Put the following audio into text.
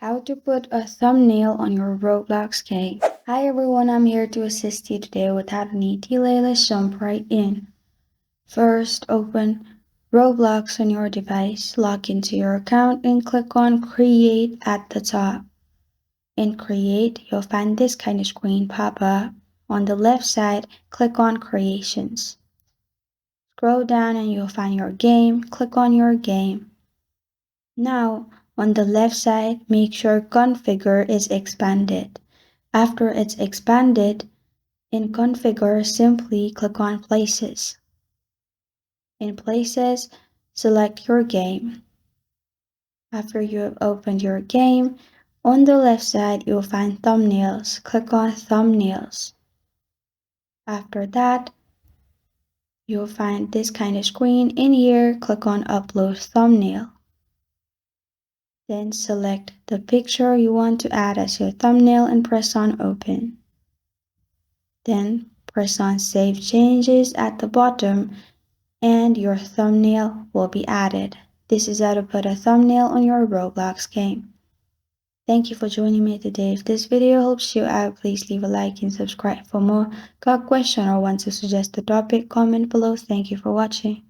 How to put a thumbnail on your Roblox game. Hi everyone, I'm here to assist you today without any delay. Let's jump right in. First, open Roblox on your device, log into your account and click on Create at the top. In Create, you'll find this kind of screen pop up. On the left side, click on Creations. Scroll down and you'll find your game. Click on your game. Now, on the left side, make sure Configure is expanded. After it's expanded, in Configure, simply click on Places. In Places, select your game. After you have opened your game, on the left side, you'll find Thumbnails. Click on Thumbnails. After that, you'll find this kind of screen. In here, click on Upload Thumbnail. Then select the picture you want to add as your thumbnail and press on Open. Then press on Save Changes at the bottom and your thumbnail will be added. This is how to put a thumbnail on your Roblox game. Thank you for joining me today. If this video helps you out, please leave a like and subscribe for more. Got a question or want to suggest a topic? Comment below. Thank you for watching.